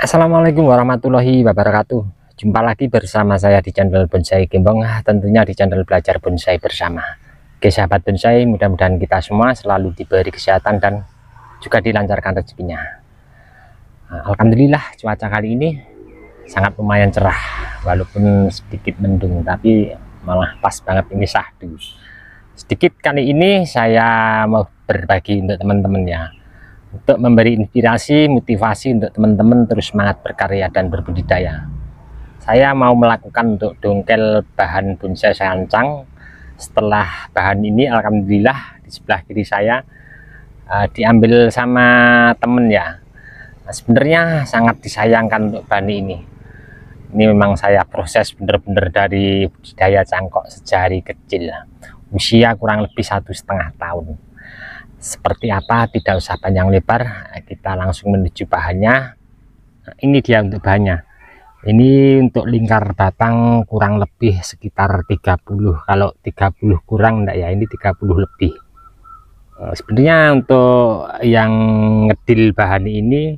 Assalamualaikum warahmatullahi wabarakatuh. Jumpa lagi bersama saya di channel Bonsai Gembong, tentunya di channel belajar bonsai bersama. Oke sahabat bonsai, mudah-mudahan kita semua selalu diberi kesehatan dan juga dilancarkan rezekinya. Alhamdulillah cuaca kali ini sangat lumayan cerah, walaupun sedikit mendung, tapi malah pas banget ini syahdu. Sedikit kali ini saya mau berbagi untuk teman-teman ya, untuk memberi inspirasi, motivasi untuk teman-teman terus semangat berkarya dan berbudidaya. Saya mau melakukan untuk dongkel bahan bonsai sancang. Setelah bahan ini alhamdulillah di sebelah kiri saya diambil sama temen ya. Nah, sebenarnya sangat disayangkan untuk bahan ini. Ini memang saya proses bener-bener dari budidaya cangkok sejari kecil, usia kurang lebih 1,5 tahun. Seperti apa, tidak usah panjang lebar, kita langsung menuju bahannya. Nah, ini dia untuk bahannya. Ini untuk lingkar batang kurang lebih sekitar 30. Kalau 30 kurang enggak ya, ini 30 lebih. Sebenarnya untuk yang ngedil bahan ini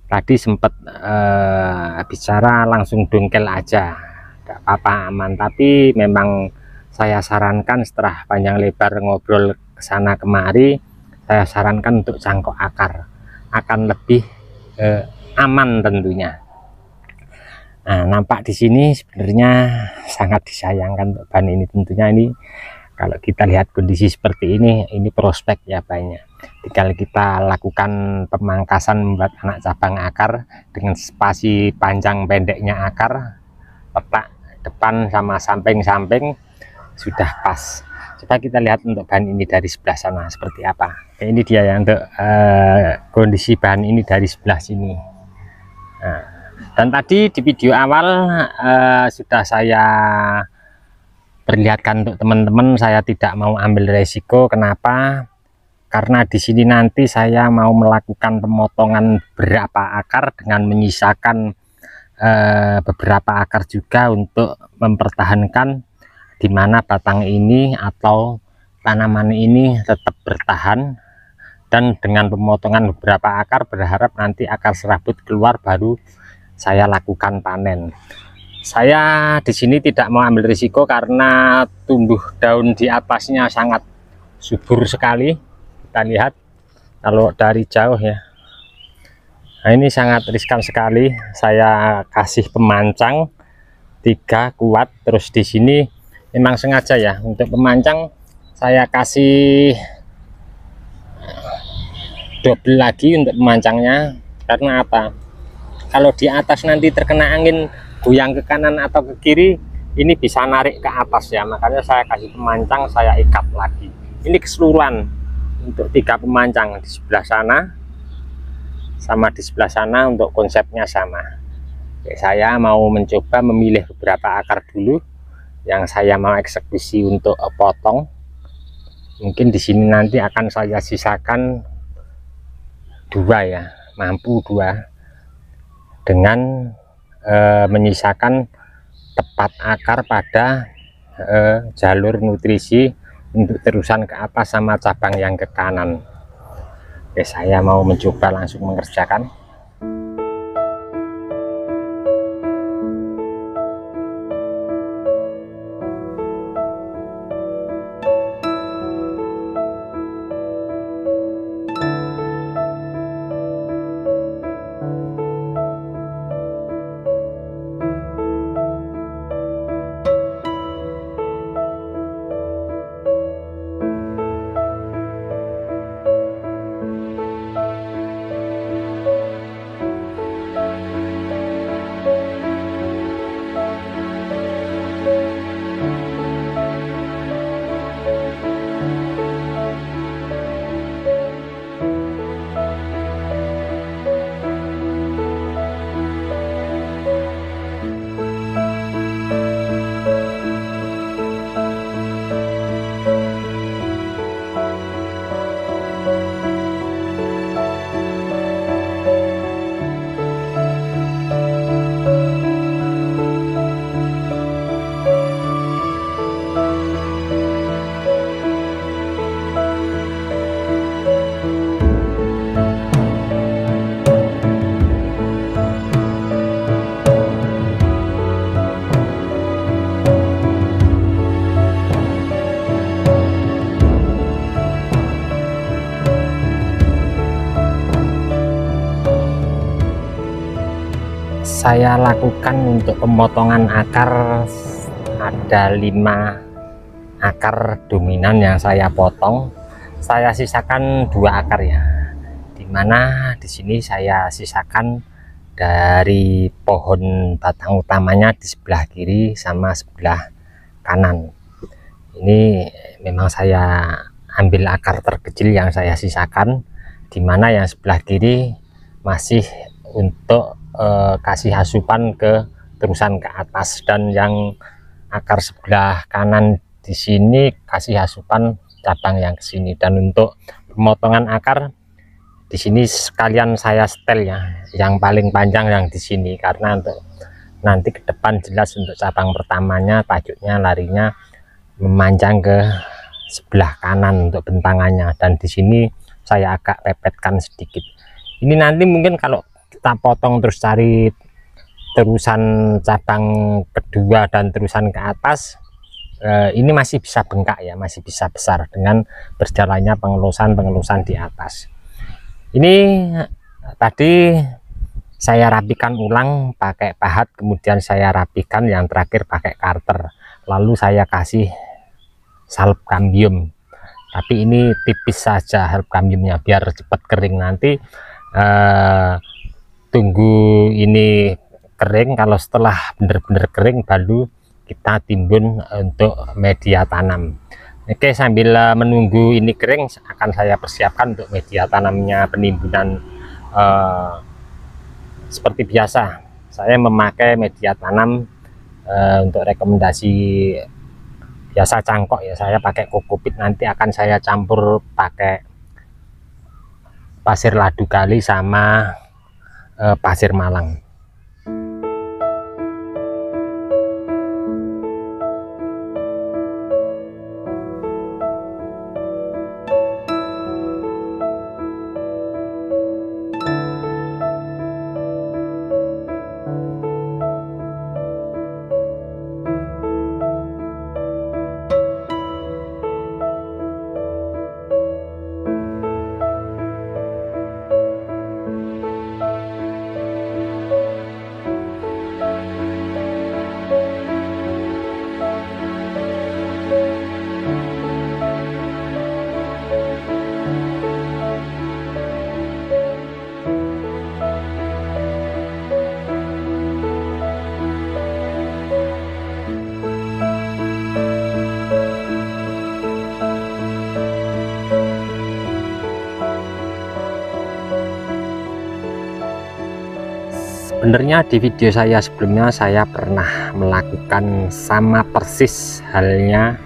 tadi sempat bicara langsung dongkel aja, enggak apa-apa, aman. Tapi memang saya sarankan setelah panjang lebar ngobrol kesana kemari, saya sarankan untuk cangkok akar akan lebih aman tentunya. Nah, nampak di sini sebenarnya sangat disayangkan untuk bahan ini. Tentunya ini kalau kita lihat kondisi seperti ini prospek ya banyak. Tinggal kita lakukan pemangkasan membuat anak cabang akar dengan spasi panjang pendeknya akar, letak depan sama samping-samping sudah pas. Coba kita lihat untuk bahan ini dari sebelah sana seperti apa. Ini dia ya untuk kondisi bahan ini dari sebelah sini. Nah, dan tadi di video awal sudah saya perlihatkan untuk teman-teman, saya tidak mau ambil resiko. Kenapa? Karena di sini nanti saya mau melakukan pemotongan beberapa akar dengan menyisakan beberapa akar juga untuk mempertahankan di mana batang ini atau tanaman ini tetap bertahan. Dan dengan pemotongan beberapa akar berharap nanti akar serabut keluar baru saya lakukan panen. Saya di sini tidak mau ambil risiko karena tumbuh daun di atasnya sangat subur sekali. Kita lihat kalau dari jauh ya. Nah, ini sangat riskan sekali. Saya kasih pemancang 3 kuat, terus di sini memang sengaja ya untuk pemancang saya kasih double lagi untuk pemancangnya. Karena apa? Kalau di atas nanti terkena angin goyang ke kanan atau ke kiri, ini bisa narik ke atas ya, makanya saya kasih pemancang, saya ikat lagi. Ini keseluruhan untuk 3 pemancang di sebelah sana sama di sebelah sana, untuk konsepnya sama. Oke, saya mau mencoba memilih beberapa akar dulu yang saya mau eksekusi untuk potong. Mungkin di sini nanti akan saya sisakan 2 ya, mampu 2, dengan menyisakan tepat akar pada jalur nutrisi untuk terusan ke atas sama cabang yang ke kanan. Oke, saya mau mencoba langsung mengerjakan. saya lakukan untuk pemotongan akar ada 5 akar dominan yang saya potong. Saya sisakan 2 akar ya, dimana di sini saya sisakan dari pohon batang utamanya di sebelah kiri sama sebelah kanan. Ini memang saya ambil akar terkecil yang saya sisakan, dimana yang sebelah kiri masih untuk kasih asupan ke terusan ke atas, dan yang akar sebelah kanan di sini kasih asupan cabang yang ke sini. Dan untuk pemotongan akar di sini sekalian saya setel ya, yang paling panjang yang di sini, karena untuk nanti ke depan jelas untuk cabang pertamanya tajuknya larinya memanjang ke sebelah kanan untuk bentangannya, dan di sini saya agak pepetkan sedikit. Ini nanti mungkin kalau kita potong terus cari terusan cabang kedua dan terusan ke atas, ini masih bisa bengkak ya, masih bisa besar dengan berjalannya pengelusan di atas. Ini tadi saya rapikan ulang pakai pahat, kemudian saya rapikan yang terakhir pakai karter, lalu saya kasih salep kambium, tapi ini tipis saja salep kambiumnya biar cepat kering. Nanti tunggu ini kering, kalau setelah benar-benar kering baru kita timbun untuk media tanam. Oke, sambil menunggu ini kering akan saya persiapkan untuk media tanamnya penimbunan. Seperti biasa saya memakai media tanam untuk rekomendasi biasa cangkok ya, saya pakai kokopit, nanti akan saya campur pakai pasir ladu kali sama pasir malang. Sebenarnya di video saya sebelumnya saya pernah melakukan sama persis halnya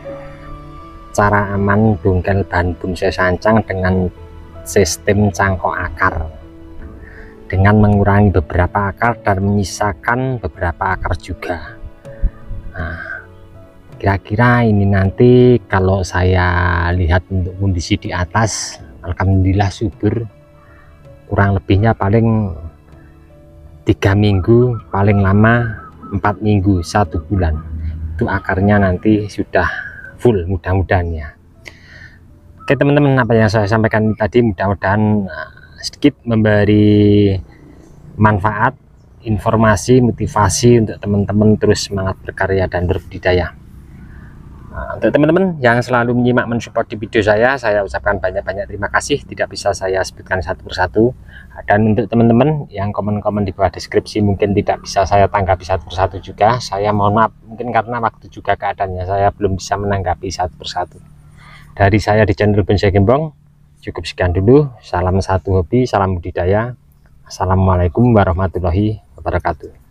cara aman dongkel bahan bonsai sancang dengan sistem cangkok akar, dengan mengurangi beberapa akar dan menyisakan beberapa akar juga. Nah, kira-kira ini nanti kalau saya lihat untuk kondisi di atas, alhamdulillah subur, kurang lebihnya paling 3 minggu, paling lama 4 minggu, 1 bulan itu akarnya nanti sudah full mudah-mudahan ya. Oke teman-teman, apa yang saya sampaikan tadi mudah-mudahan sedikit memberi manfaat, informasi, motivasi untuk teman-teman terus semangat berkarya dan berbudidaya. Untuk teman-teman yang selalu menyimak mensupport di video saya ucapkan banyak-banyak terima kasih, tidak bisa saya sebutkan satu persatu. Dan untuk teman-teman yang komen-komen di bawah deskripsi mungkin tidak bisa saya tanggapi satu persatu juga, saya mohon maaf, mungkin karena waktu juga keadaannya saya belum bisa menanggapi satu persatu. Dari saya di channel Bonsai Gembong cukup sekian dulu. Salam satu hobi, salam budidaya. Assalamualaikum warahmatullahi wabarakatuh.